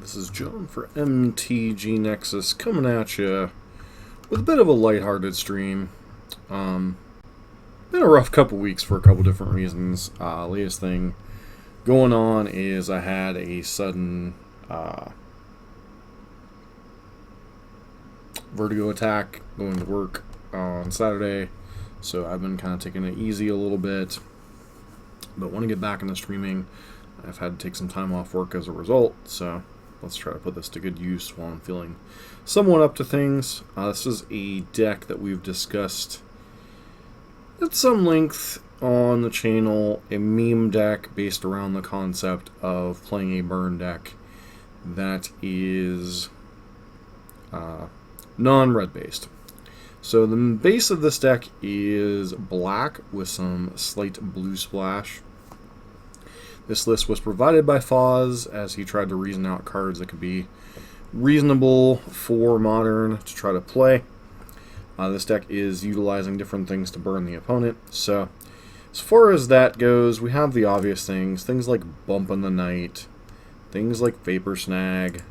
This is John for MTG Nexus coming at you with a bit of a lighthearted stream. Been a rough couple weeks for a couple different reasons. Latest thing going on is I had a sudden vertigo attack going to work on Saturday, so I've been kind of taking it easy a little bit, but want to get back into streaming. I've had to take some time off work as a result, so let's try to put this to good use while I'm feeling somewhat up to things. This is a deck that we've discussed at some length on the channel, a meme deck based around the concept of playing a burn deck that is non-red based. So the base of this deck is black with some slight blue splash. This list was provided by Foz as he tried to reason out cards that could be reasonable for Modern to try to play. This deck is utilizing different things to burn the opponent. So as far as that goes, we have the obvious things like Bump in the Night, things like Vapor Snag,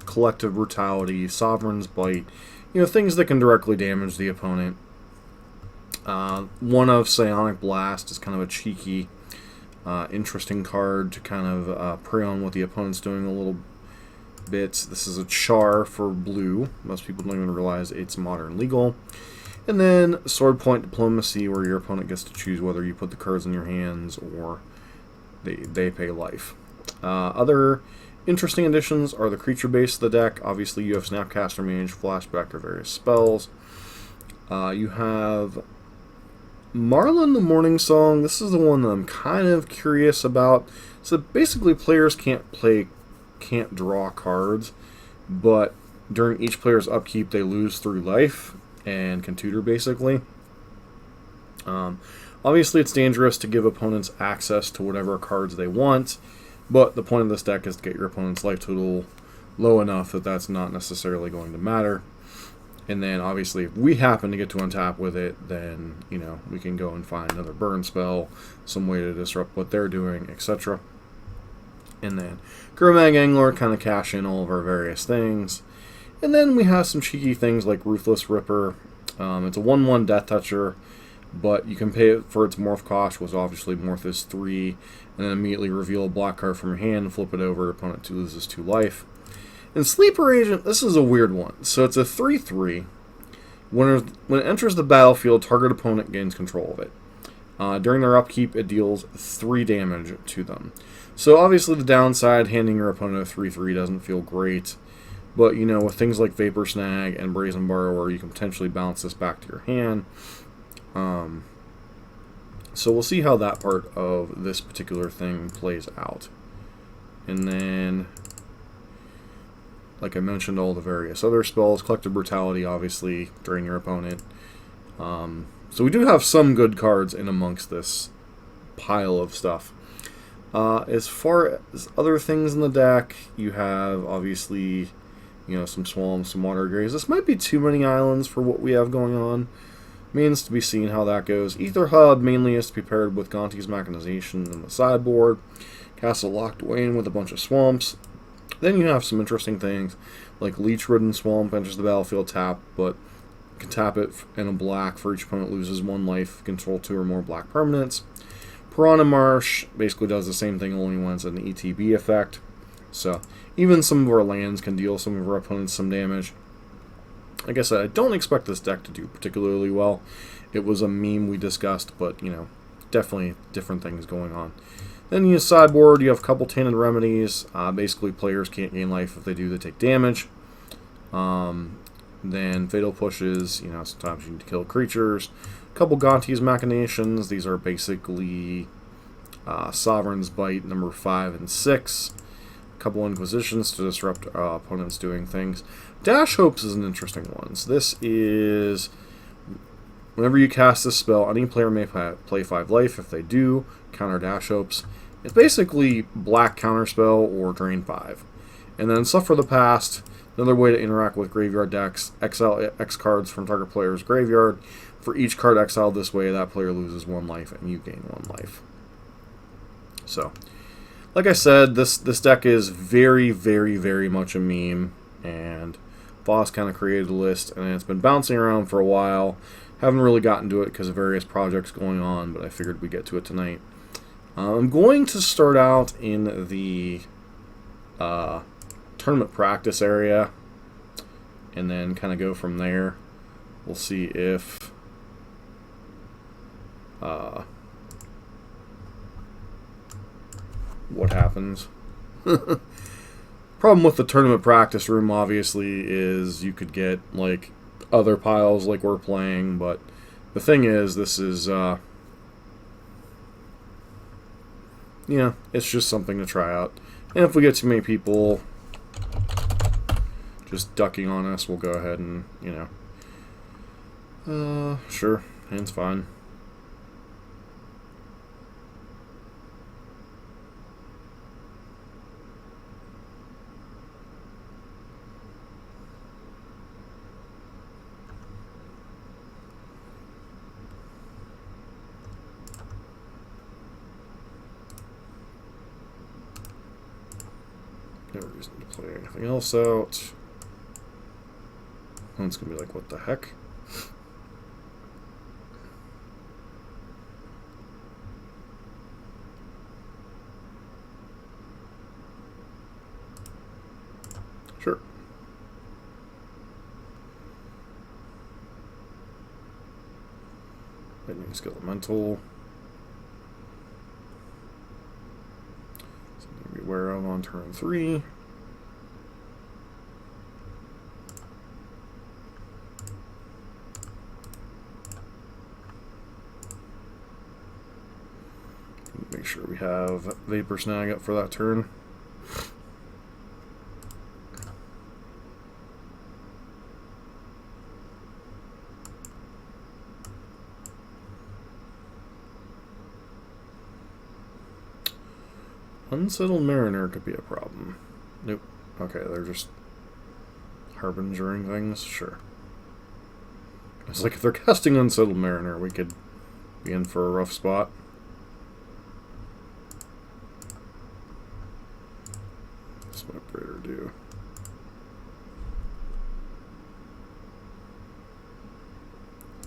Collective Brutality, Sovereign's Bite, things that can directly damage the opponent. One of Psionic Blast is kind of a cheeky, interesting card to kind of prey on what the opponent's doing a little bit. This is a char for blue. Most people don't even realize it's Modern legal. And then Sword Point Diplomacy, where your opponent gets to choose whether you put the cards in your hands or they pay life. Other interesting additions are the creature base of the deck. Obviously, you have Snapcaster Mage, Flashback, or various spells. You have Marlin the Morning Song. This is the one that I'm kind of curious about. So basically, players can't draw cards, but during each player's upkeep, they lose 3 life and can tutor basically. Obviously, it's dangerous to give opponents access to whatever cards they want, but the point of this deck is to get your opponent's life total low enough that that's not necessarily going to matter. And then, obviously, if we happen to get to untap with it, then, we can go and find another burn spell, some way to disrupt what they're doing, etc. And then, Gurmag Angler, kind of cash in all of our various things. And then we have some cheeky things like Ruthless Ripper. It's a 1/1 Death Toucher, but you can pay it for its morph cost, which obviously morph is 3, and then immediately reveal a black card from your hand and flip it over, opponent loses 2 life. And Sleeper Agent, this is a weird one. So it's a 3/3. When it enters the battlefield, target opponent gains control of it. During their upkeep, it deals 3 damage to them. So obviously the downside, handing your opponent a 3/3 doesn't feel great. But, with things like Vapor Snag and Brazen Borrower, you can potentially bounce this back to your hand. So we'll see how that part of this particular thing plays out. And then, like I mentioned, all the various other spells. Collective Brutality, obviously, drain your opponent. So we do have some good cards in amongst this pile of stuff. As far as other things in the deck, you have, obviously, some swamps, some water graves. This might be too many islands for what we have going on. Means to be seen how that goes. Ether Hub mainly is to be paired with Gonti's Mechanization in the sideboard. Castle Locked Away with a bunch of swamps. Then you have some interesting things like Leech Ridden Swamp enters the battlefield tapped, but you can tap it in a black for each opponent loses 1 life, control 2 or more black permanents. Piranha Marsh basically does the same thing, only when it's an ETB effect. So even some of our lands can deal some of our opponents some damage. Like I said, I don't expect this deck to do particularly well. It was a meme we discussed, but, definitely different things going on. Then you sideboard, you have a couple Tainted Remedies. Basically, players can't gain life. If they do, they take damage. Then Fatal Pushes, sometimes you need to kill creatures. A couple Gonti's Machinations. These are basically Sovereign's Bite, number 5 and 6. A couple Inquisitions to disrupt opponents doing things. Dash Hopes is an interesting one. So this is, whenever you cast this spell, any player may play 5 life. If they do, counter Dash Hopes. It's basically black counterspell or drain 5. And then Suffer the Past, another way to interact with graveyard decks. Exile X cards from target player's graveyard. For each card exiled this way, that player loses 1 life and you gain 1 life. So, like I said, this deck is very, very, very much a meme, and Voss kind of created a list, and it's been bouncing around for a while. Haven't really gotten to it because of various projects going on, but I figured we'd get to it tonight. I'm going to start out in the tournament practice area, and then kind of go from there. We'll see if what happens. Problem with the tournament practice room, obviously, is you could get like other piles like we're playing, but the thing is, this is yeah, it's just something to try out. And if we get too many people just ducking on us, we'll go ahead and, you know, sure, hand's fine. No reason to play anything else out. One's gonna be like, what the heck? Sure. Lightning Skelemental. Something to be aware of on turn 3. Make sure we have Vapor Snag up for that turn. Unsettled Mariner could be a problem. Nope. Okay, they're just harbingering things? Sure. It's like if they're casting Unsettled Mariner, we could be in for a rough spot. What's my Operator do?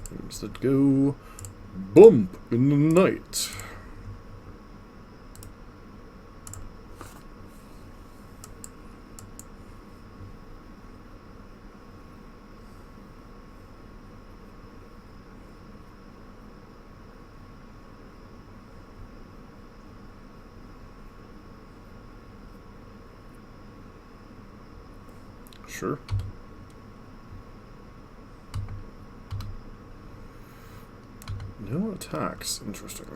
Things that go bump in the night. Sure. No attacks. Interesting.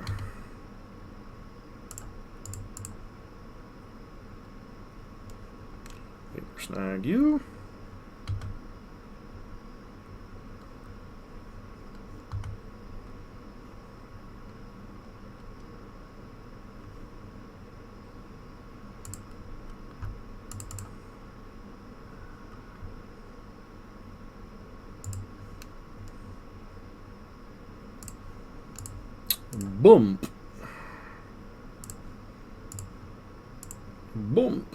Vapor Snag you. Bump. Bump.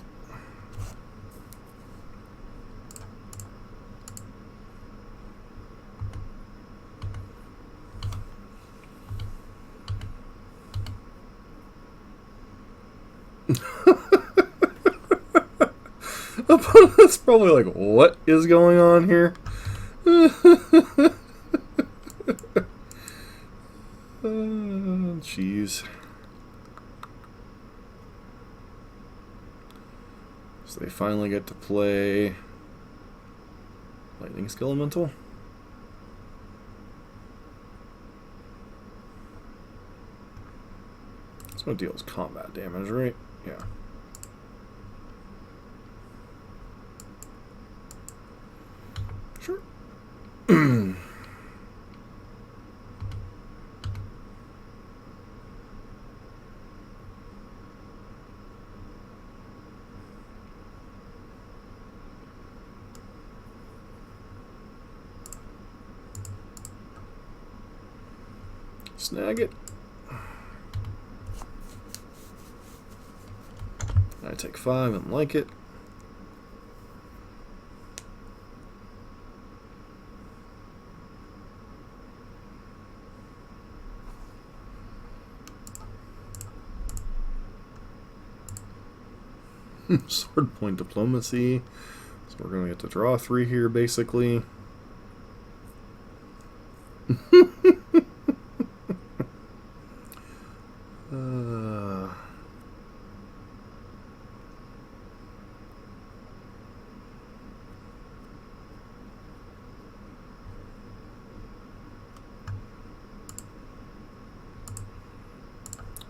Opponent's probably like, what is going on here? Jeez. So they finally get to play Lightning Skelemental. This one deals combat damage, right? Yeah. Sure. Snag it. I take 5 and like it. Sword point diplomacy. So we're going to get to draw 3 here, basically.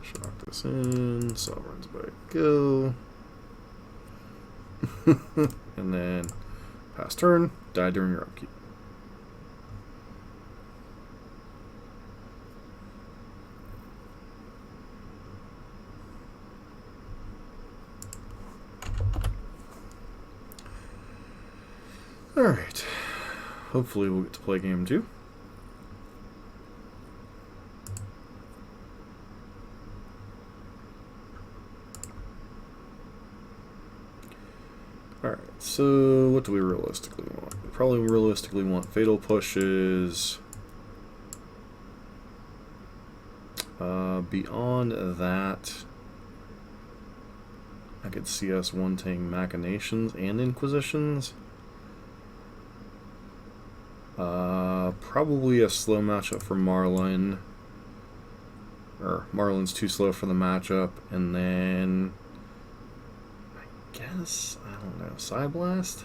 Shock this in. Sovereign's by go. And then pass turn, die during your upkeep. Alright. Hopefully we'll get to play game 2. Alright, so what do we realistically want? We probably realistically want fatal pushes. Beyond that, I could see us wanting machinations and inquisitions. Probably a slow matchup for Marlin. Or Marlin's too slow for the matchup, and then I guess, I don't know, Psy Blast?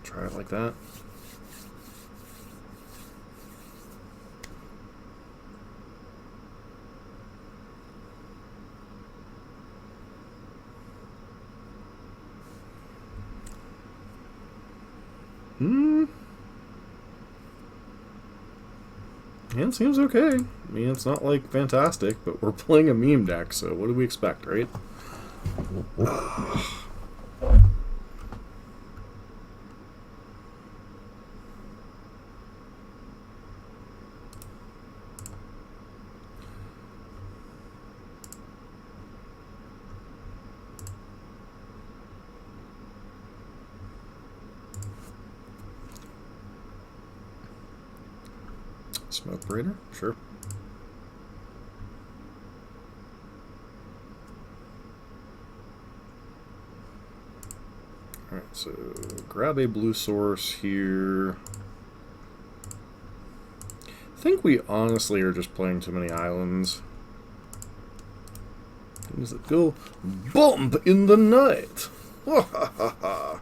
Try it like that. Hand seems okay. I mean, it's not like fantastic, but we're playing a meme deck, so what do we expect, right? Smoke Raider, sure. Alright, so grab a blue source here. I think we honestly are just playing too many islands. Things that go bump in the night. Ha ha ha ha.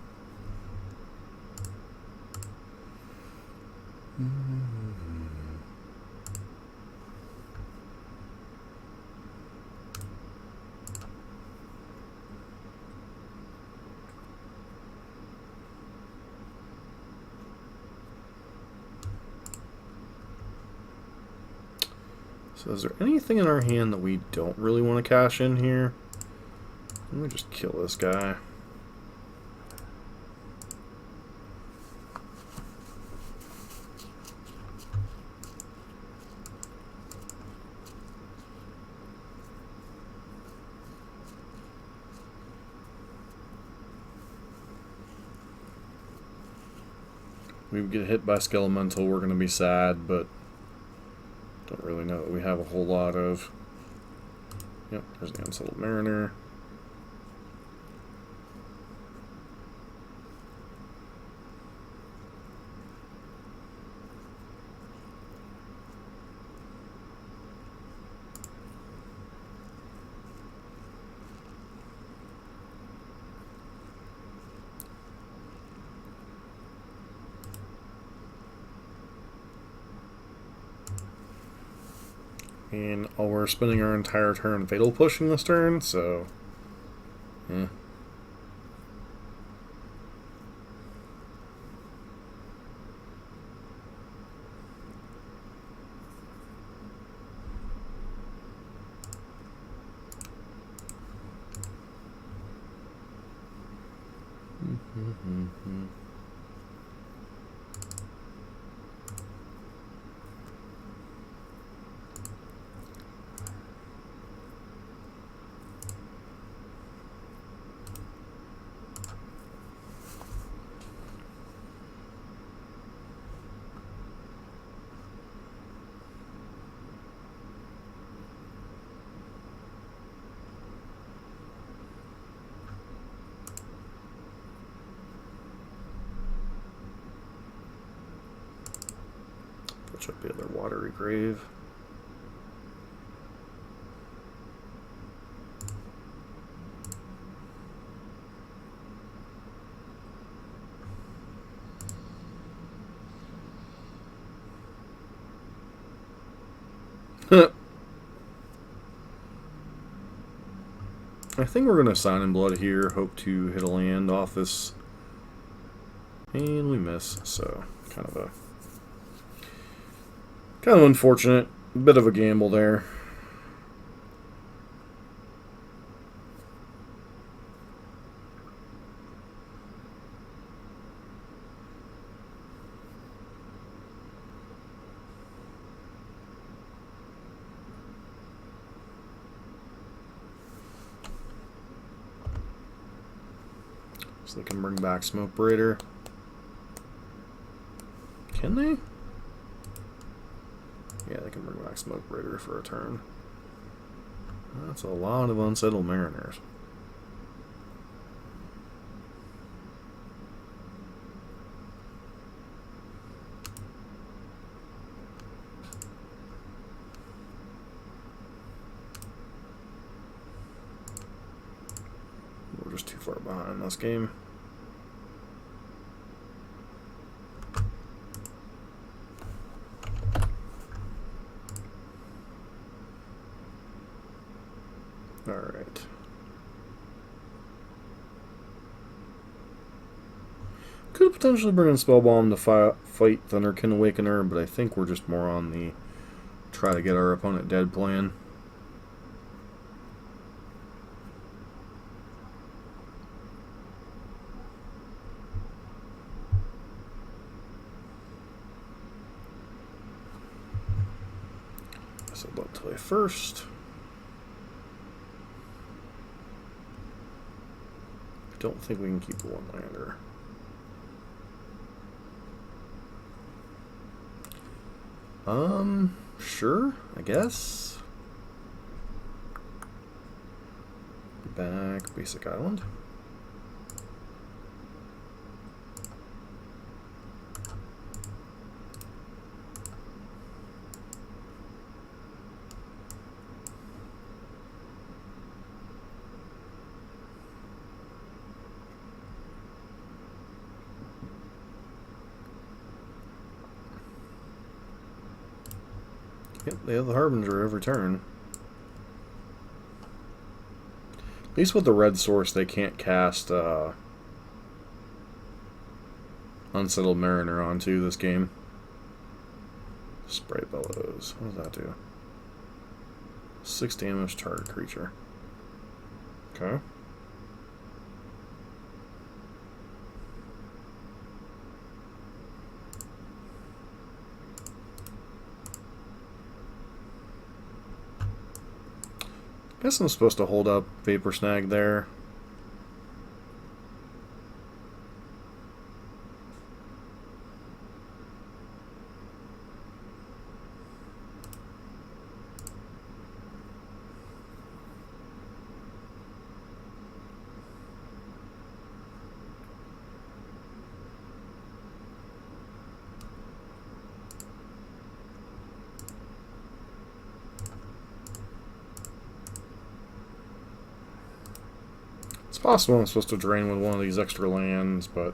So is there anything in our hand that we don't really want to cash in here? Let me just kill this guy. We get hit by Skelemental, we're going to be sad, but don't really know that we have a whole lot of... Yep, there's the Unsettled Mariner. And we're spending our entire turn fatal pushing this turn, so... Switch up the other watery grave. I think we're going to Sign in Blood here, hope to hit a land off this, and we miss, so kind of unfortunate, bit of a gamble there. So they can bring back Smoke Braider. Can they? Yeah, they can bring back Smoke Braider for a turn. That's a lot of Unsettled Mariners. We're just too far behind this game. Alright. Could potentially bring in Spellbomb to fight Thunderkin Awakener, but I think we're just more on the try to get our opponent dead plan. So Blood play first. I don't think we can keep the one-lander. Sure, I guess. Back Basic Island. Yep, they have the Harbinger every turn. At least with the red source, they can't cast Unsettled Mariner onto this game. Spray Bellows. What does that do? 6 damage target creature. Okay. Guess I'm supposed to hold up Vapor Snag there. It's possible I'm supposed to drain with one of these extra lands, but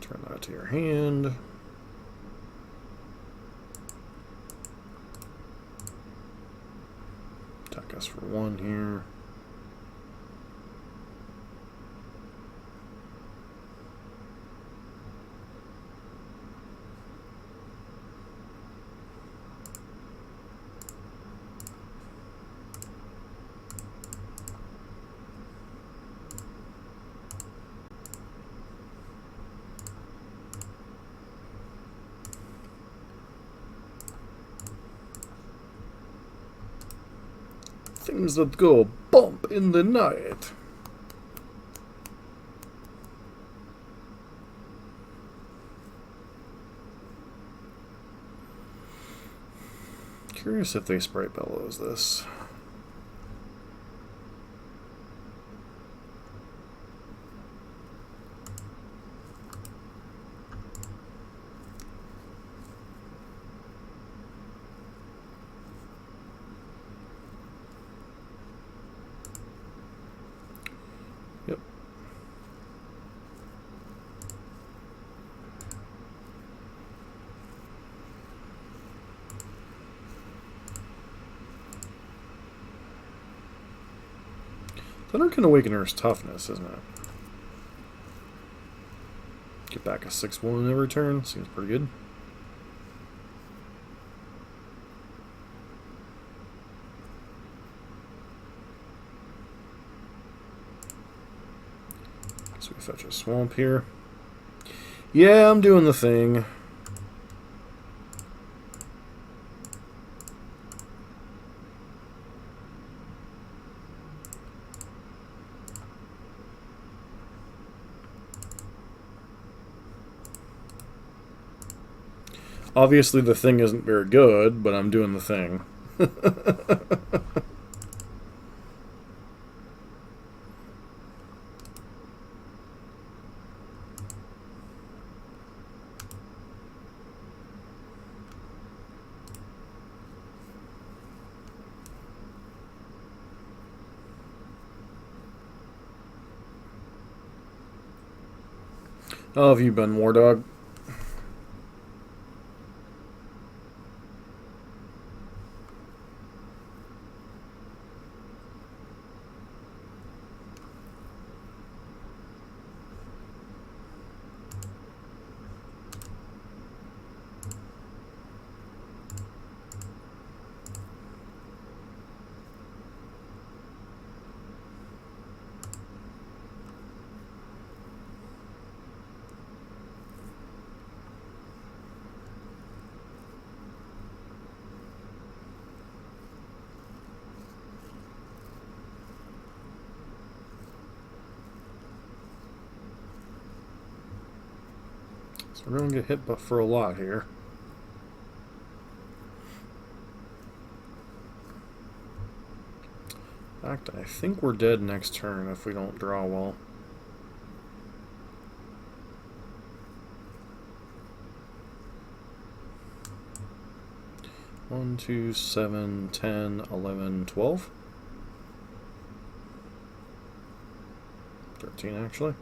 turn that to your hand. Attack us for 1 here. Things that go bump in the night. Curious if they spray bellows this. Yep. Thunder can awaken Earth's toughness, isn't it? Get back a 6-1 every turn. Seems pretty good. So we fetch a swamp here. Yeah, I'm doing the thing. Obviously the thing isn't very good, but I'm doing the thing. How have you been, War Dog? So we're going to get hit but for a lot here. In fact, I think we're dead next turn if we don't draw well. 1, 2, 7, 10, 11, 12. 13 actually.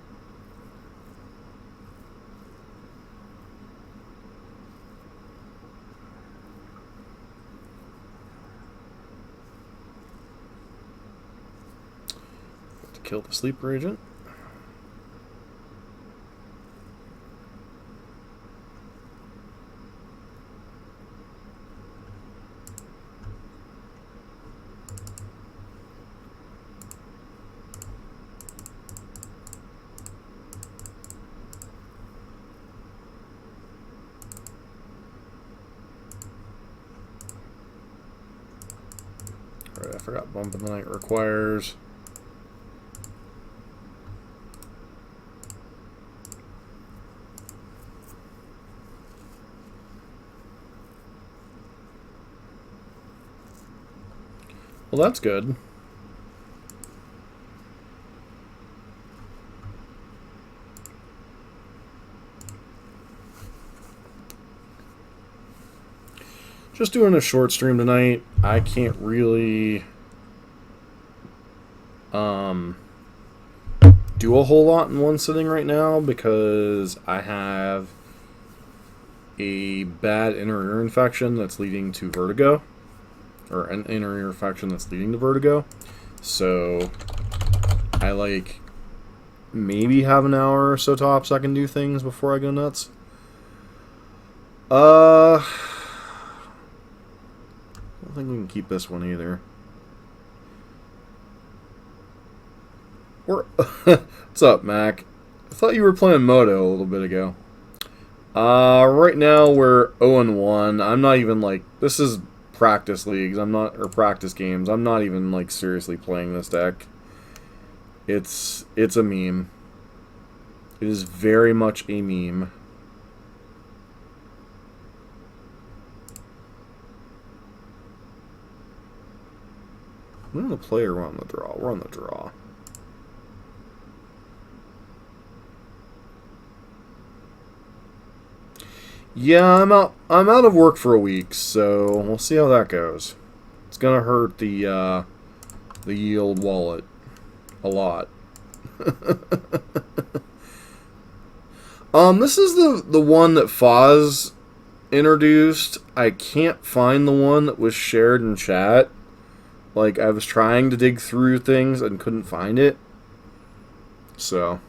Kill the sleeper agent. Alright, I forgot Bump in the Night requires. Well, that's good. Just doing a short stream tonight. I can't really do a whole lot in one sitting right now because I have a bad inner ear infection that's leading to vertigo. Or an inner ear infection that's leading to vertigo. So I like maybe have an hour or so tops I can do things before I go nuts. I don't think we can keep this one either. What's up, Mac? I thought you were playing Moto a little bit ago. Right now we're 0-1. I'm not even like, this is practice leagues. I'm not, or practice games. I'm not even like seriously playing this deck. It's a meme. It is very much a meme. We're on the play or we're on the draw? We're on the draw. Yeah, I'm out of work for a week, so we'll see how that goes. It's gonna hurt the yield wallet a lot. This is the one that Foz introduced. I can't find the one that was shared in chat. Like, I was trying to dig through things and couldn't find it. So.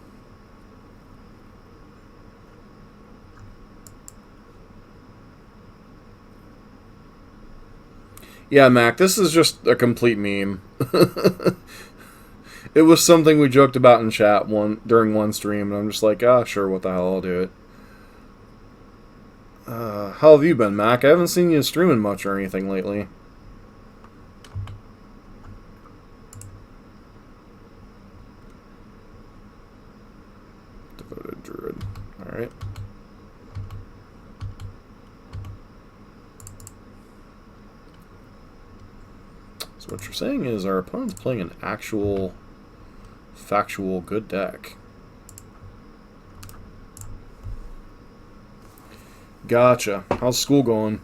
Yeah, Mac, this is just a complete meme. It was something we joked about in chat during one stream, and I'm just like, sure, what the hell, I'll do it. How have you been, Mac? I haven't seen you streaming much or anything lately. Devoted Druid. Alright. So what you're saying is our opponent's playing an actual, factual good deck. Gotcha. How's school going?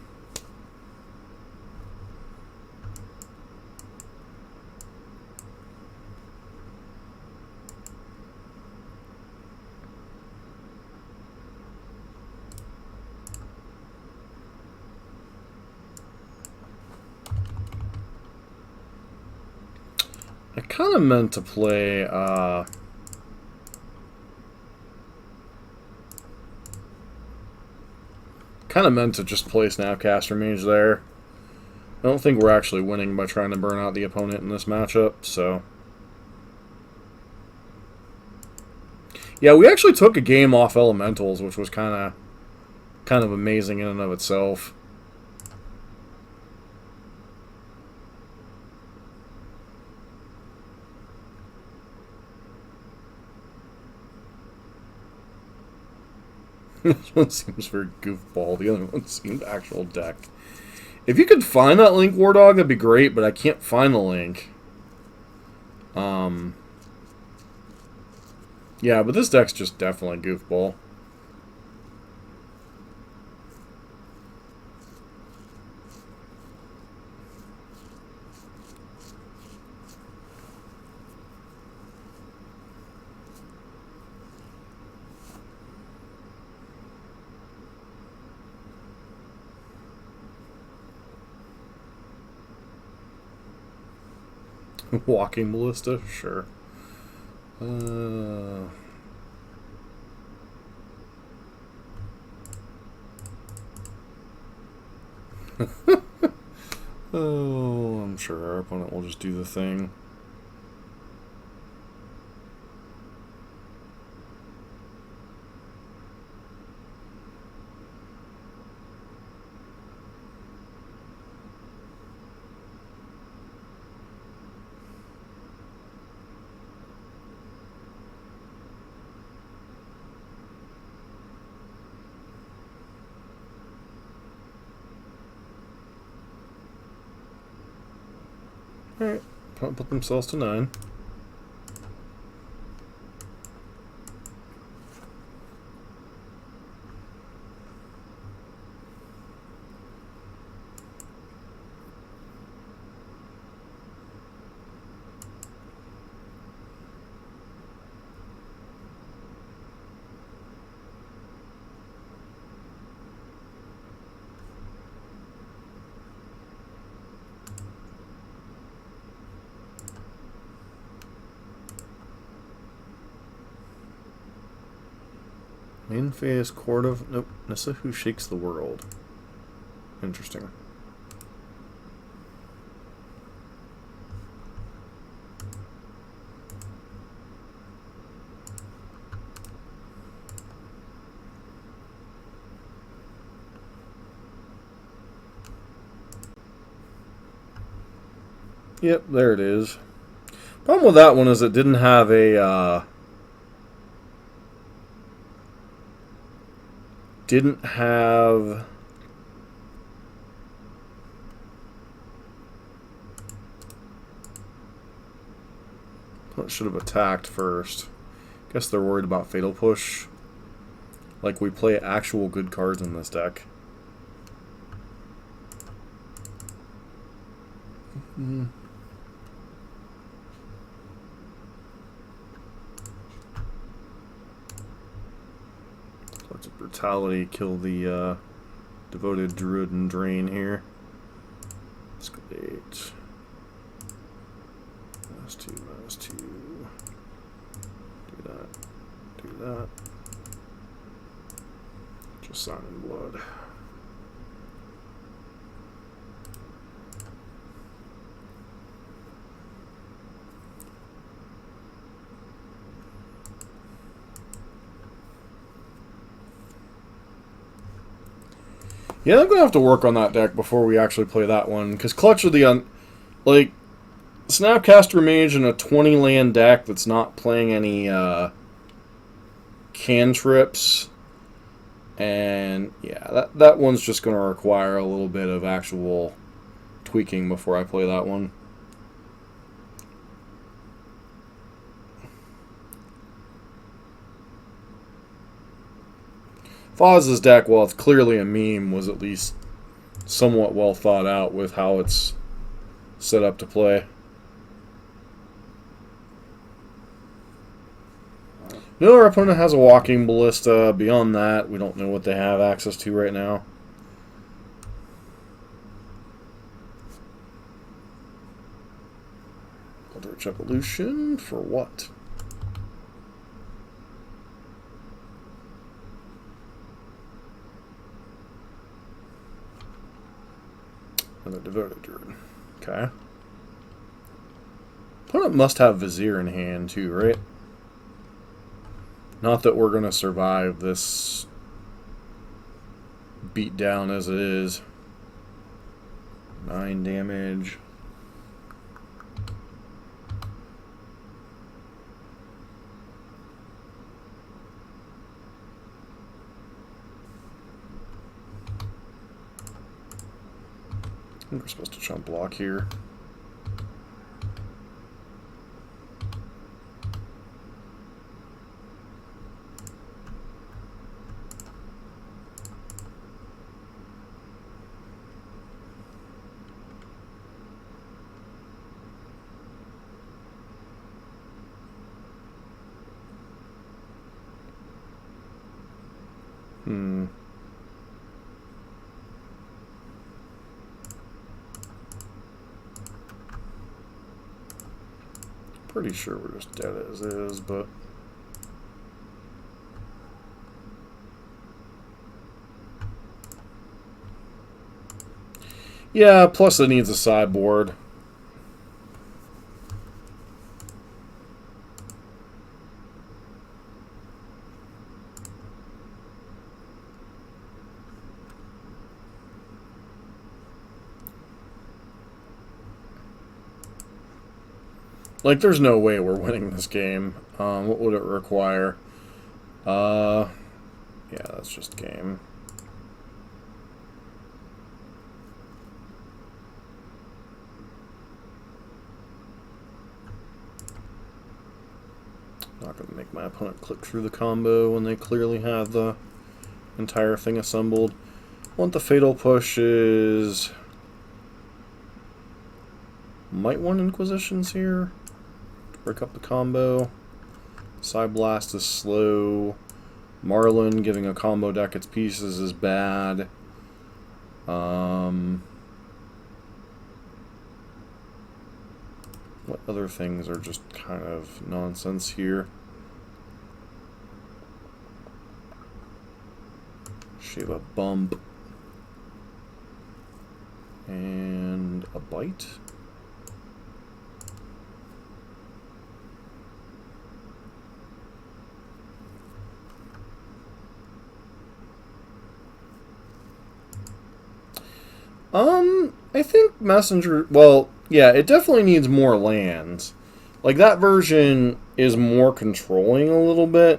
I kind of meant to play, kind of meant to just play Snapcaster Mage there. I don't think we're actually winning by trying to burn out the opponent in this matchup, so. Yeah, we actually took a game off Elementals, which was kind of amazing in and of itself. This one seems very goofball. The other one seemed actual deck. If you could find that link, War Dog, that'd be great, but I can't find the link. Yeah, but this deck's just definitely goofball. Walking Ballista? Sure. Oh, I'm sure our opponent will just do the thing. Alright, put themselves to 9. Main phase, Court of... Nope. Nissa Who Shakes the World. Interesting. Yep, there it is. Problem with that one is it didn't have a didn't have should have attacked first. Guess they're worried about Fatal Push. Like we play actual good cards in this deck. Lots of brutality, kill the devoted druid and drain here. Escalate. -2, -2. Do that. Do that. Just sign in blood. Yeah, I'm gonna have to work on that deck before we actually play that one, because Clutch of the like Snapcaster Mage in a 20 land deck that's not playing any cantrips, and yeah, that one's just gonna require a little bit of actual tweaking before I play that one. Foz's deck, while it's clearly a meme, was at least somewhat well thought out with how it's set up to play. No, our opponent has a walking ballista. Beyond that, we don't know what they have access to right now. Eldritch Evolution for what? Another Devoted Druid. Okay. Opponent must have Vizier in hand too, right? Not that we're going to survive this beat down as it is. 9 damage. I think we're supposed to chump block here. Pretty sure we're just dead as is, but yeah, plus it needs a sideboard. Like, there's no way we're winning this game. What would it require? Yeah, that's just game. Not going to make my opponent click through the combo when they clearly have the entire thing assembled. Want the Fatal Pushes. Might want Inquisitions here. Break up the combo. Side Blast is slow. Marlin giving a combo deck its pieces is bad. What other things are just kind of nonsense here? Shave a bump. And a bite. I think Messenger... Well, Yeah, it definitely needs more lands. Like, that version is more controlling a little bit,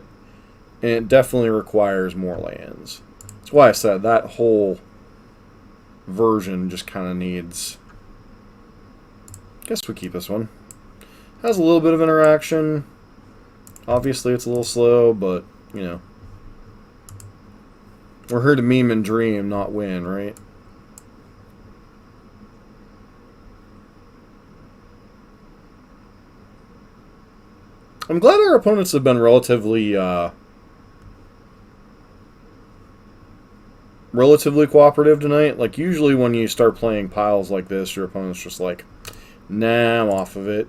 and it definitely requires more lands. That's why I said that whole version just kind of needs... Guess we keep this one. Has a little bit of interaction. Obviously, it's a little slow, but, you know. We're here to meme and dream, not win, right? I'm glad our opponents have been relatively cooperative tonight. Like, usually when you start playing piles like this, your opponent's just like, nah, I'm off of it.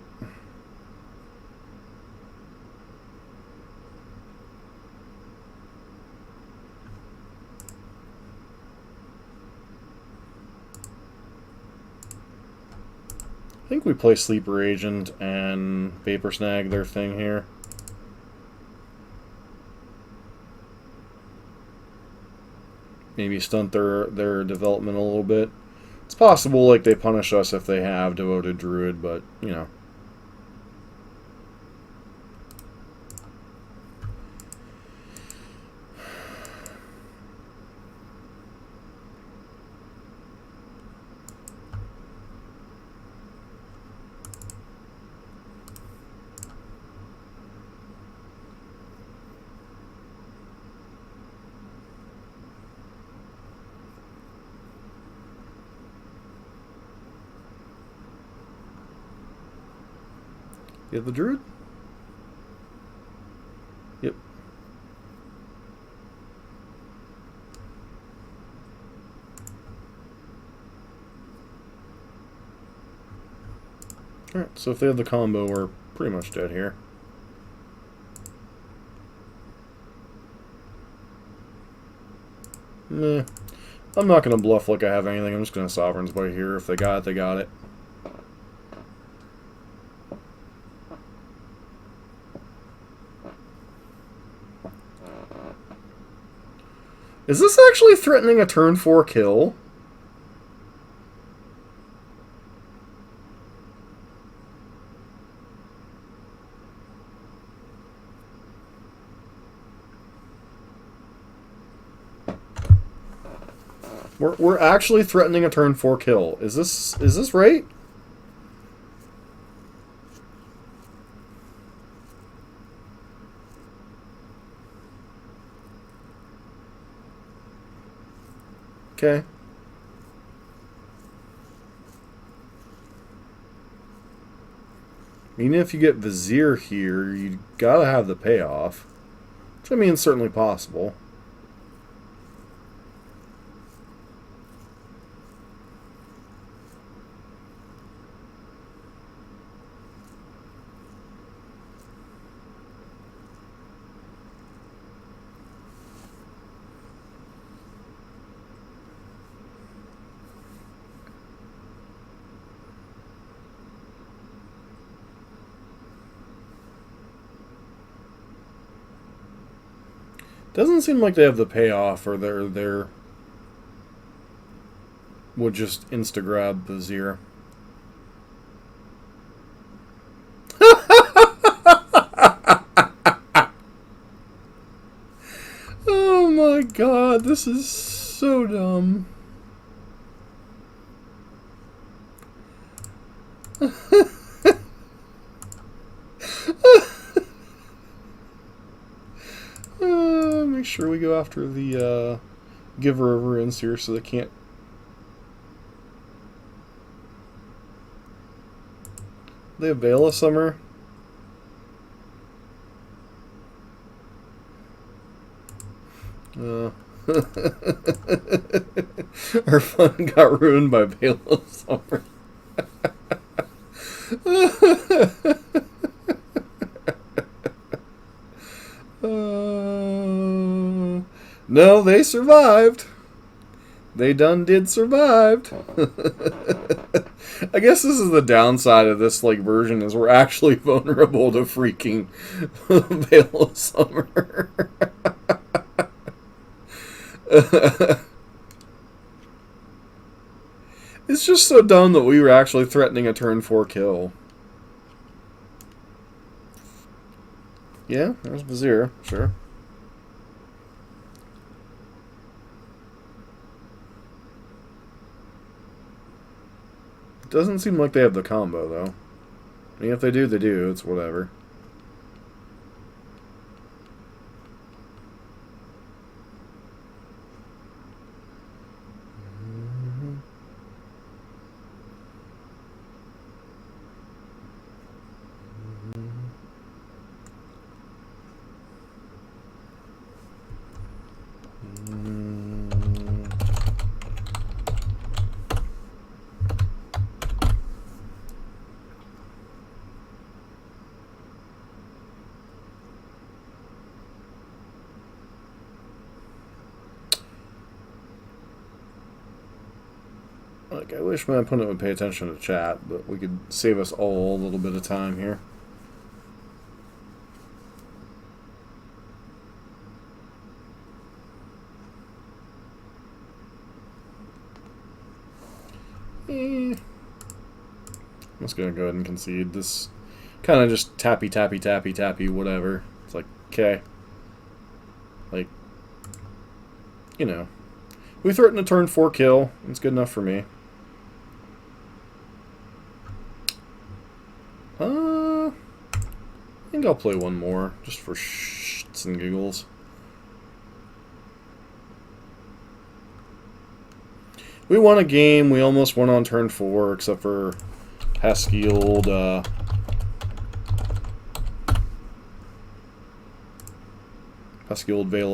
I think we play Sleeper Agent and Vapor Snag their thing here. Maybe stunt their development a little bit. It's possible, like, they punish us if they have Devoted Druid, but, you know. You have the Druid? Yep. Alright, so if they have the combo, we're pretty much dead here. Meh. I'm not going to bluff like I have anything. I'm just going to Sovereigns by here. If they got it, they got it. Is this actually threatening a turn 4 kill? We're actually threatening a turn 4 kill. Is this right? Okay. Even if you get Vizier here, you gotta have the payoff. Which, I mean, is certainly possible. Doesn't seem like they have the payoff, or they're would just insta-grab Vizier. Oh my god, this is so dumb. Make sure we go after the Giver of Runes here so they can't... They have Veil of Summer. Our fun got ruined by Veil of Summer. No, they survived. They done did survived. I guess this is the downside of this version, is we're actually vulnerable to freaking Veil of Summer. It's just so dumb that we were actually threatening a turn 4 kill. Yeah, there's Vizier, sure. It doesn't seem like they have the combo, though. I mean, if they do, they do. It's whatever. Like, I wish my opponent would pay attention to chat, but we could save us all a little bit of time here. I'm just gonna go ahead and concede. This kind of just tappy, tappy, tappy, tappy, whatever. It's like, okay. Like, you know. We threatened a turn 4 kill. It's good enough for me. I think I'll play one more, just for shits and giggles. We won a game. We almost won on turn 4, except for pesky old Veil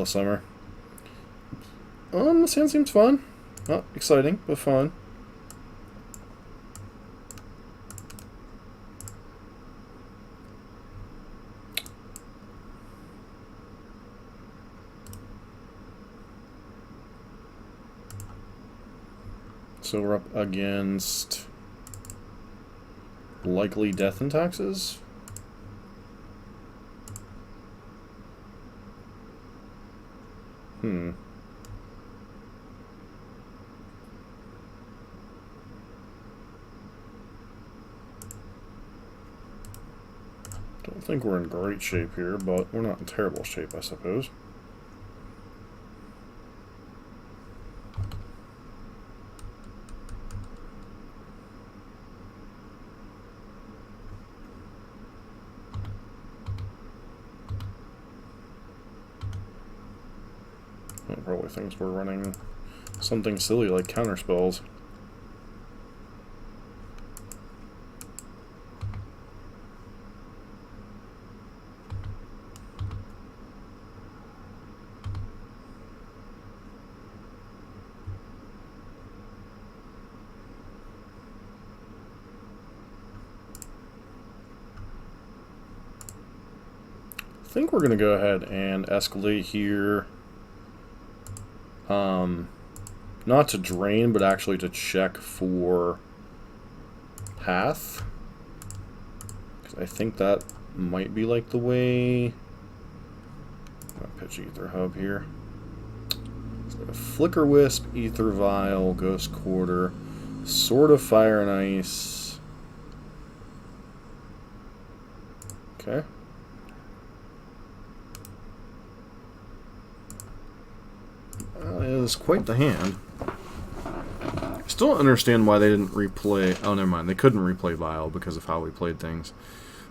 of Summer. This hand seems fun. Not exciting, but fun. So we're up against likely death and taxes. Don't think we're in great shape here, but we're not in terrible shape, I suppose. It probably thinks we're running something silly like counterspells. I think we're going to go ahead and escalate here. Not to drain, but actually to check for path. Because I think that might be like the way. I'm going to pitch Ether Hub here. So Flicker Wisp, Ether Vial, Ghost Quarter, Sword of Fire and Ice. Okay. It is quite the hand. Still don't understand why they didn't replay. Oh, never mind. They couldn't replay Vial because of how we played things.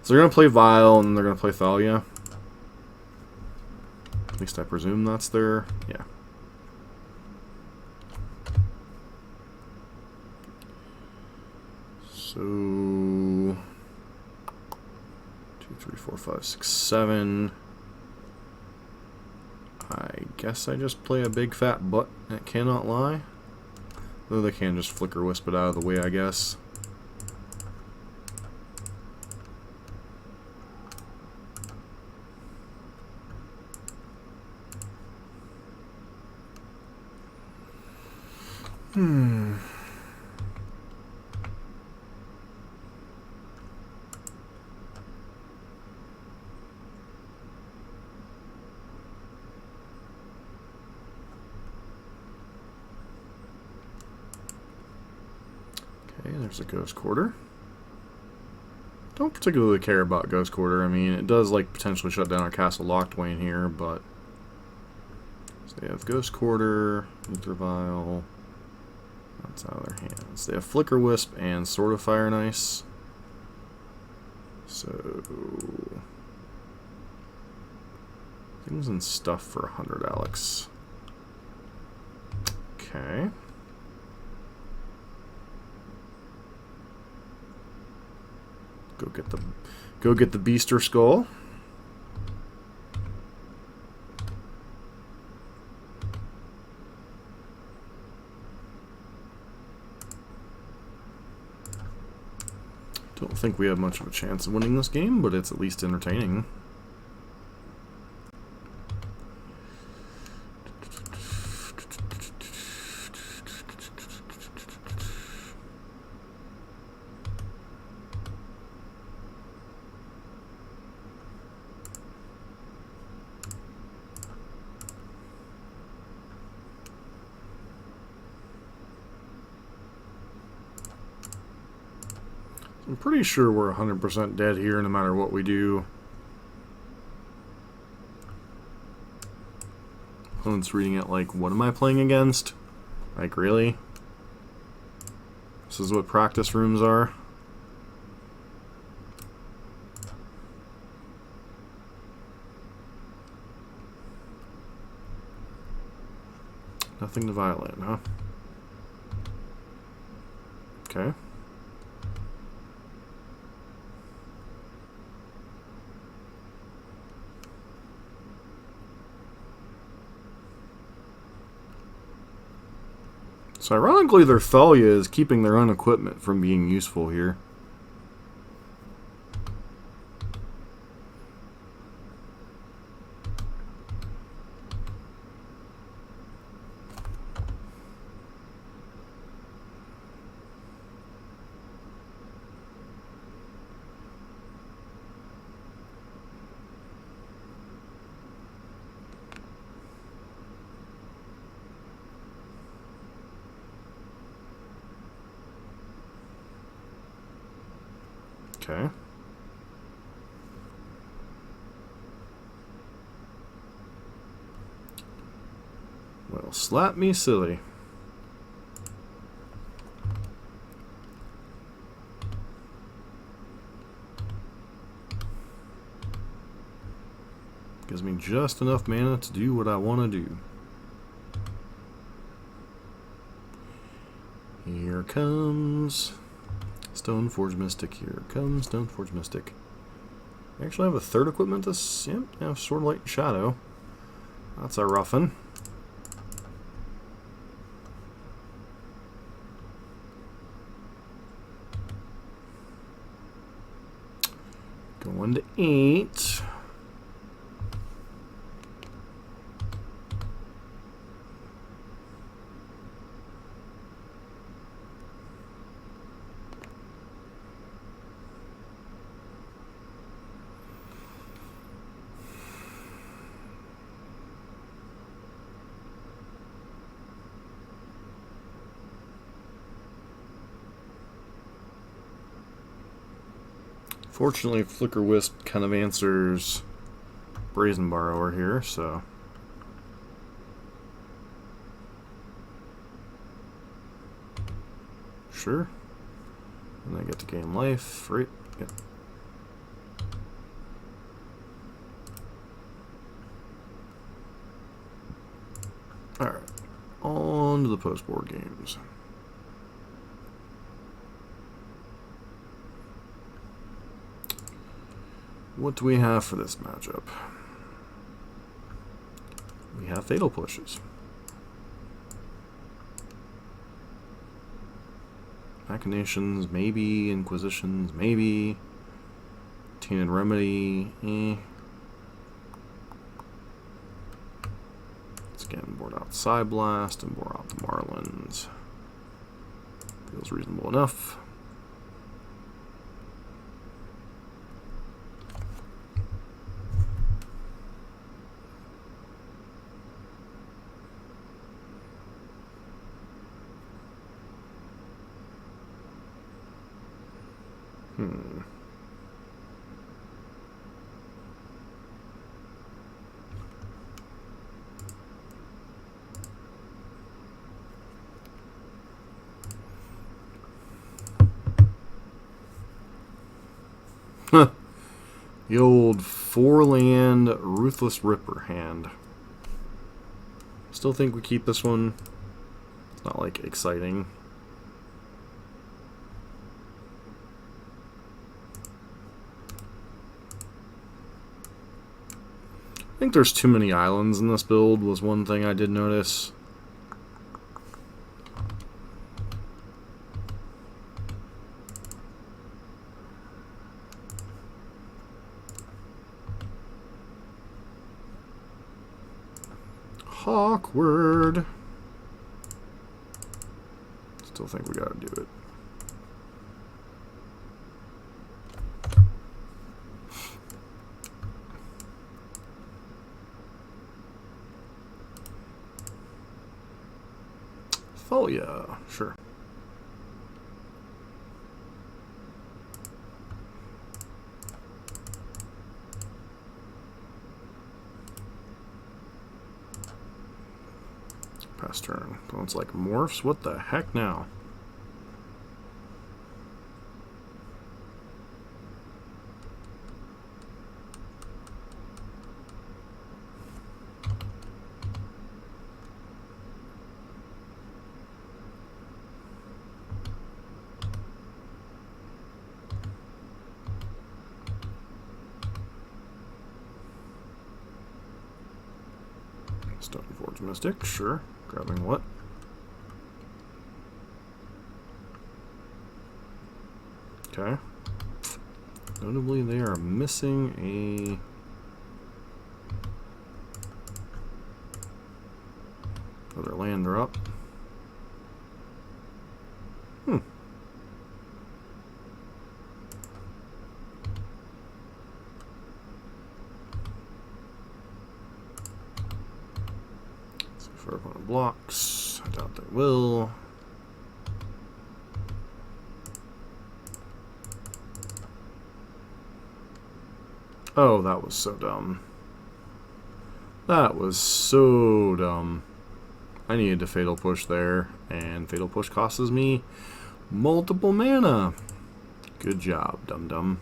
So they're going to play Vial and then they're going to play Thalia. At least I presume that's their. Yeah. So 2, 3, 4, 5, 6, 7. I guess I just play a big fat butt that cannot lie. Though they can just Flicker Wisp it out of the way, I guess. Okay, there's a Ghost Quarter. Don't particularly care about Ghost Quarter. I mean, it does like potentially shut down our Castle Lockdwain here, but so they have Ghost Quarter, Ether Vial. That's out of their hands. They have Flicker Wisp and Sword of Fire and Ice. So things and stuff for 100, Alex. Okay. Go get the Beaster Skull. Don't think we have much of a chance of winning this game, but it's at least entertaining. I'm pretty sure we're 100% dead here no matter what we do. Opponent's reading it like, what am I playing against? Like, really? This is what practice rooms are? Nothing to violate, huh? Okay. So ironically, their Thalia is keeping their own equipment from being useful here. Okay. Well, slap me silly. Gives me just enough mana to do what I want to do. Here comes Stoneforge Mystic. Here comes Stoneforge Mystic. I actually have a third equipment. This, yep, yeah, Sword, Light, and Shadow. That's a roughin'. Going to 8. Fortunately, Flicker Wisp kind of answers Brazen Borrower here, so. Sure. And I get to gain life, right? Yep. Alright. On to the post-board games. What do we have for this matchup? We have Fatal Pushes. Machinations, maybe. Inquisitions, maybe. Tainted Remedy, eh. Let's again board out Psyblast and board out the Marlins. Feels reasonable enough. The old 4-land Ruthless Ripper hand. Still think we keep this one. It's not like exciting. I think there's too many islands in this build was one thing I did notice. Awkward. Still think we gotta do it. Oh yeah, sure. Pass turn. It's like morphs? What the heck now? Stone Forge Mystic, sure. Grabbing what? Okay. Notably, they are missing a... Another land drop. See if our opponent blocks. I doubt they will. Oh, that was so dumb. That was so dumb. I needed to Fatal Push there, and Fatal Push costs me multiple mana. Good job, dum-dum.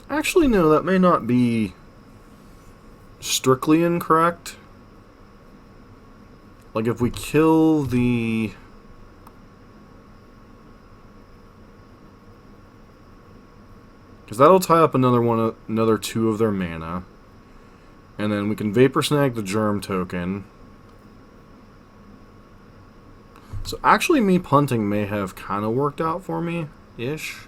Actually, no, that may not be strictly incorrect. Like, if we kill the... Because that'll tie up another 2 of their mana. And then we can Vapor Snag the Germ token. So actually, me punting may have kind of worked out for me-ish.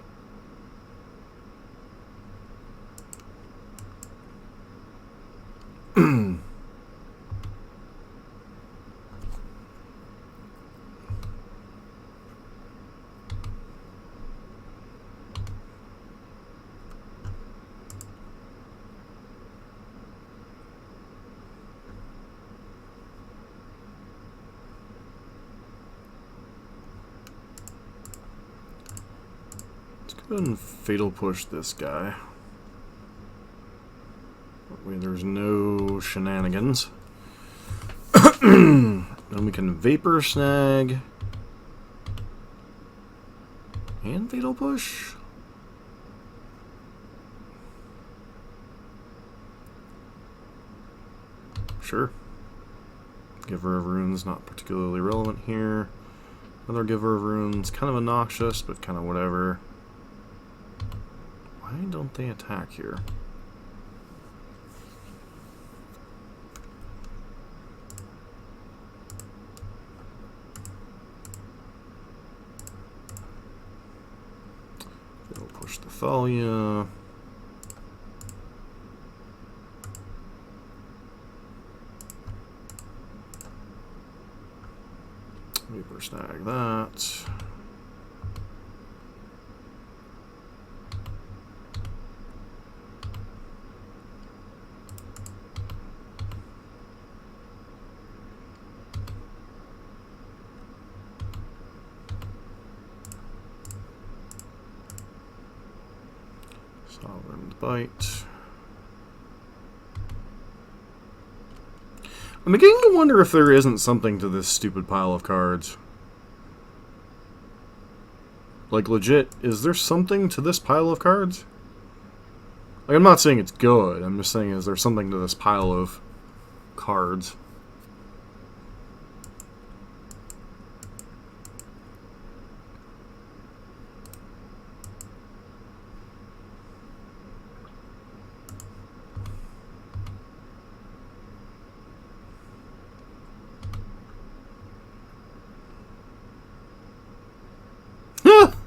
Go ahead and Fatal Push this guy. That way there's no shenanigans. Then we can Vapor Snag. And Fatal Push. Sure. Giver of Runes not particularly relevant here. Another Giver of Runes, kind of obnoxious, but kind of whatever. Why don't they attack here? They'll push the Thalia. Vapor Snag that. Sovereign Bite. I'm beginning to wonder if there isn't something to this stupid pile of cards. Like, legit, is there something to this pile of cards? Like, I'm not saying it's good, I'm just saying is there something to this pile of cards?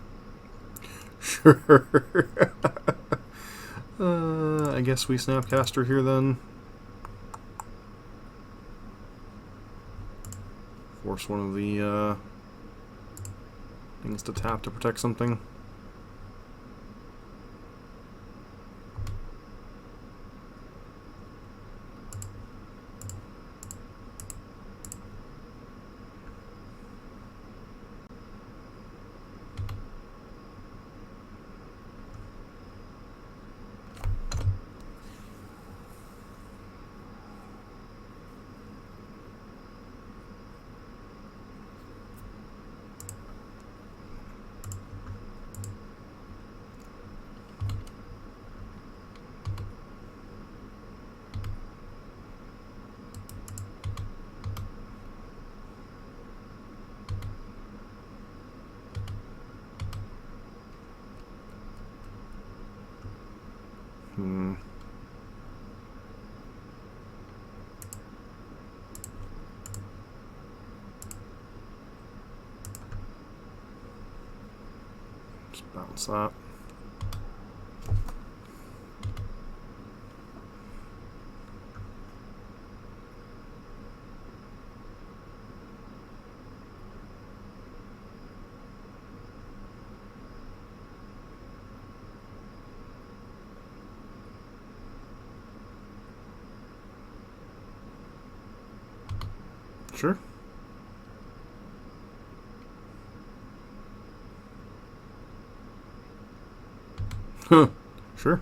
Sure. I guess we Snapcaster here then. Force one of the things to tap to protect something. Just bounce that. Sure. Huh. Sure.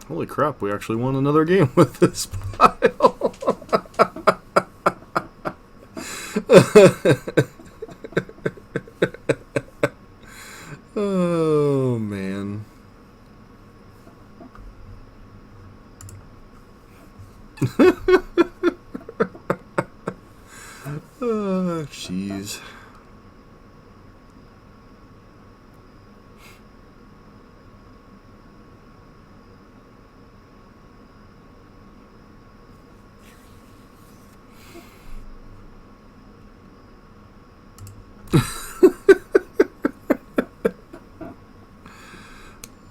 Holy crap, we actually won another game with this pile. Oh, man. Oh, jeez.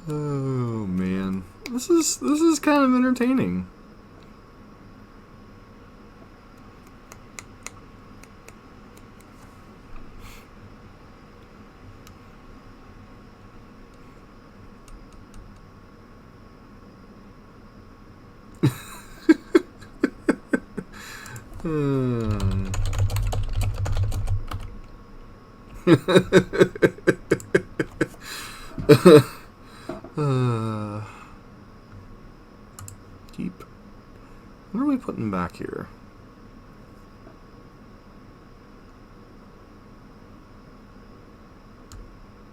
Oh, man. This is kind of entertaining. Keep. What are we putting back here?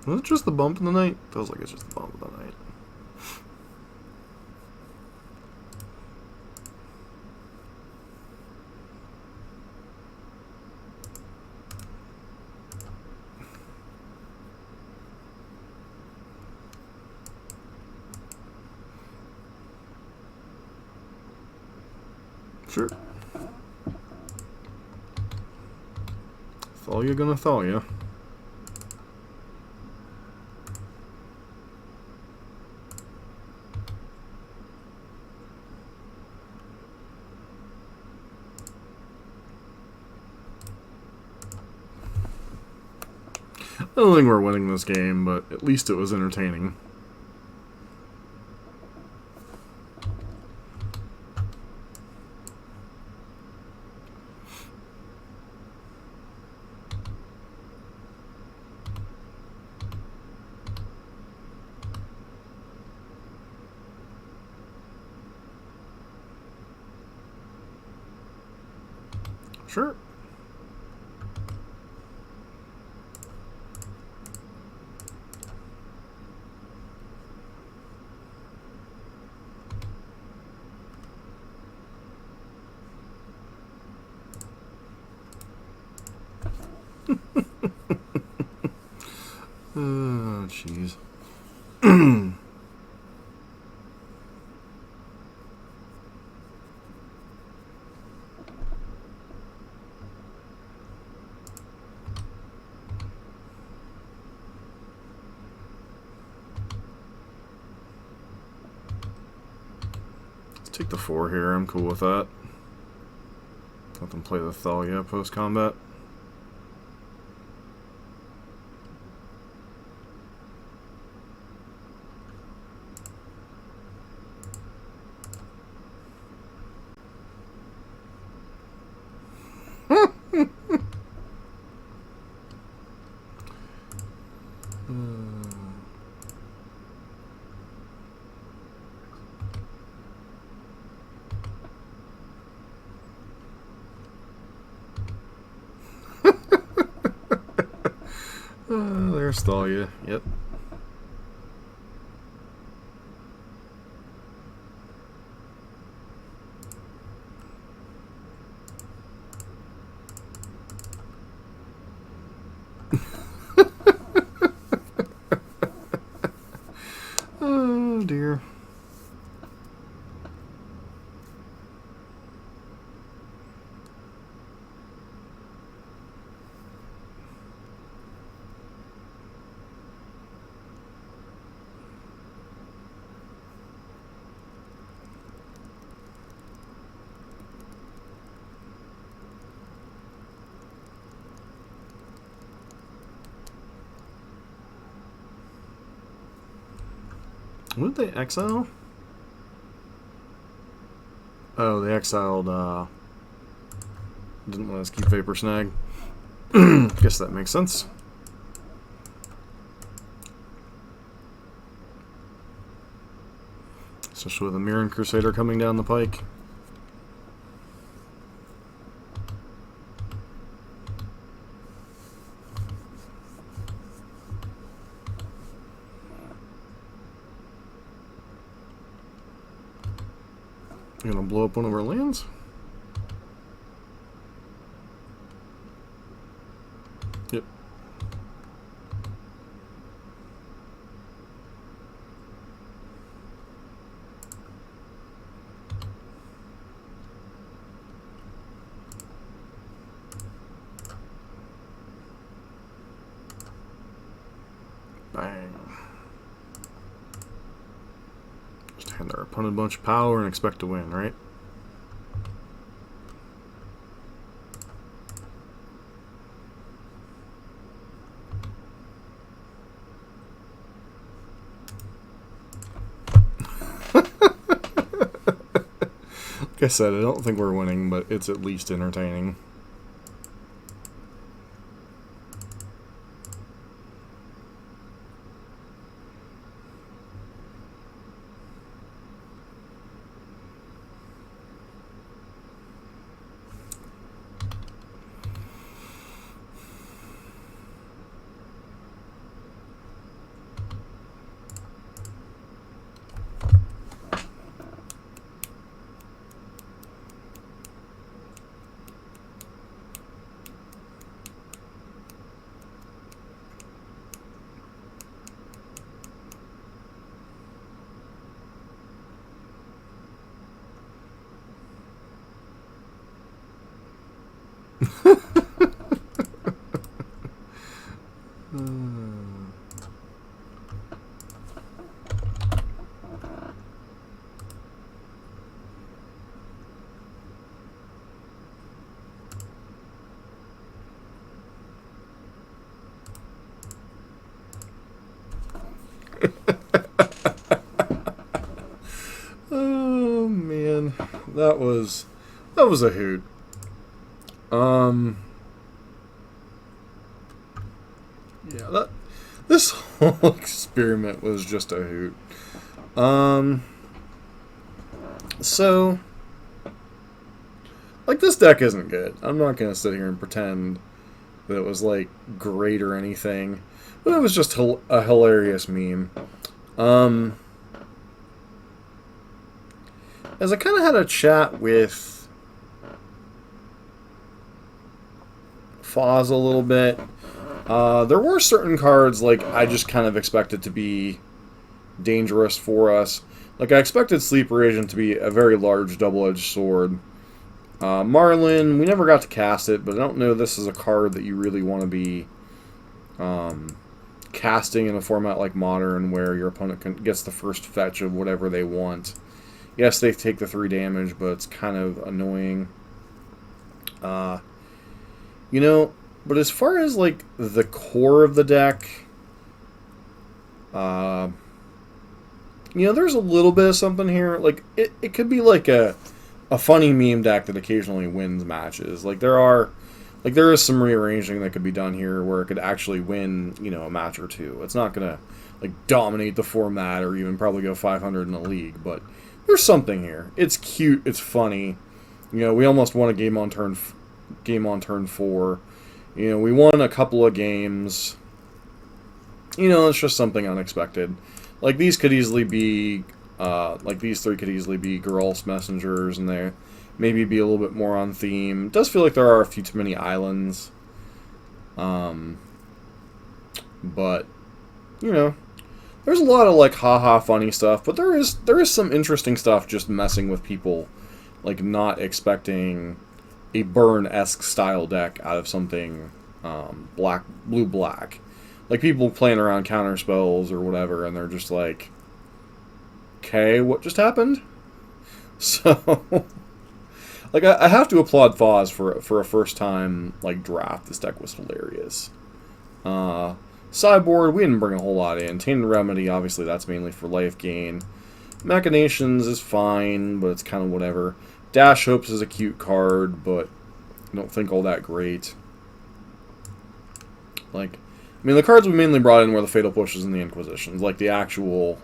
Was it just the bump in the night? Feels like it's just the bump in the night. Sure. Thaw you gonna thaw you. don't think we're winning this game, but at least it was entertaining. Sure. Oh, jeez. Take the 4 here, I'm cool with that. Let them play the Thalia post-combat. There's Thalia, yep. Oh dear. What did they exile? Oh, they exiled, didn't let us keep Vapor Snag. Guess that makes sense. Especially with the Mirren Crusader coming down the pike. You gonna blow up one of our lands? Yep. Bang. Just hand their opponent a bunch of power and expect to win, right? Like I said, I don't think we're winning, but it's at least entertaining. that was a hoot. Yeah, this whole experiment was just a hoot. So, like, this deck isn't good. I'm not gonna sit here and pretend that it was, like, great or anything. But it was just a hilarious meme. As I kind of had a chat with Foz a little bit, there were certain cards, like, I just kind of expected to be dangerous for us. Like, I expected Sleeper Agent to be a very large double-edged sword. Marlin, we never got to cast it, but I don't know this is a card that you really want to be casting in a format like Modern, where your opponent gets the first fetch of whatever they want. Yes, they take the 3 damage, but it's kind of annoying. You know, but as far as, like, the core of the deck, you know, there's a little bit of something here. Like, it could be like a funny meme deck that occasionally wins matches. Like, there is some rearranging that could be done here where it could actually win, you know, a match or two. It's not gonna, like, dominate the format or even probably go 500 in the league, but there's something here. It's cute. It's funny. You know, we almost won a game on turn 4. You know, we won a couple of games. You know, it's just something unexpected. Like, these could easily be, like, these 3 could easily be Geralt's Messengers, and they maybe be a little bit more on theme. It does feel like there are a few too many islands. But, you know, there's a lot of, like, haha funny stuff, but there is some interesting stuff just messing with people, like, not expecting a Burn-esque style deck out of something blue-black. Like, people playing around counter spells or whatever, and they're just like, okay, what just happened? So, like, I have to applaud Foz for a first-time, like, draft. This deck was hilarious. Sideboard, we didn't bring a whole lot in. Tainted Remedy, obviously, that's mainly for life gain. Machinations is fine, but it's kind of whatever. Dash Hopes is a cute card, but I don't think all that great. Like, I mean, the cards we mainly brought in were the Fatal Pushes and the Inquisitions, like the actual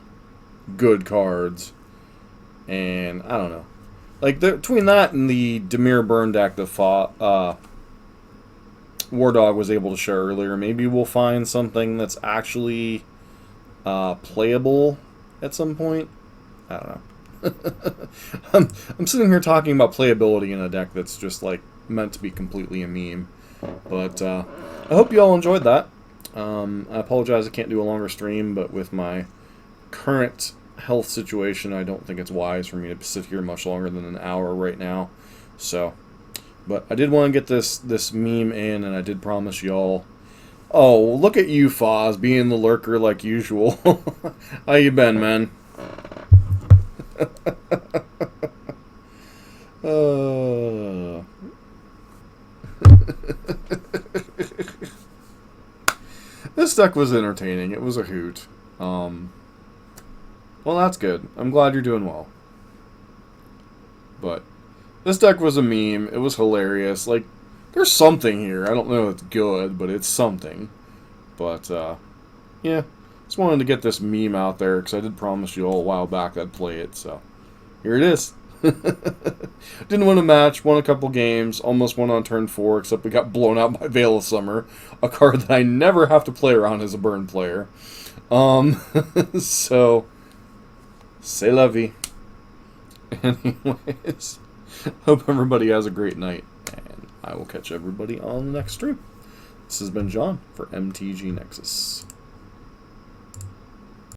good cards. And, I don't know. Like, between that and the Dimir burn deck that War Dog was able to show earlier, maybe we'll find something that's actually playable at some point. I don't know. I'm sitting here talking about playability in a deck that's just, like, meant to be completely a meme. But I hope you all enjoyed that. I apologize I can't do a longer stream, but with my current health situation, I don't think it's wise for me to sit here much longer than an hour right now. So, but I did want to get this meme in, and I did promise y'all. Oh, look at you, Foz, being the lurker like usual. How you been, man? This deck was entertaining. It was a hoot. Well, that's good. I'm glad you're doing well. But this deck was a meme. It was hilarious. Like, there's something here. I don't know if it's good, but it's something. But, yeah. Just wanted to get this meme out there, because I did promise you all a while back I'd play it, so here it is. Didn't win a match, won a couple games, almost won on turn 4, except we got blown out by Veil of Summer, a card that I never have to play around as a burn player. So, c'est la vie. Anyways, hope everybody has a great night, and I will catch everybody on the next stream. This has been John for MTG Nexus.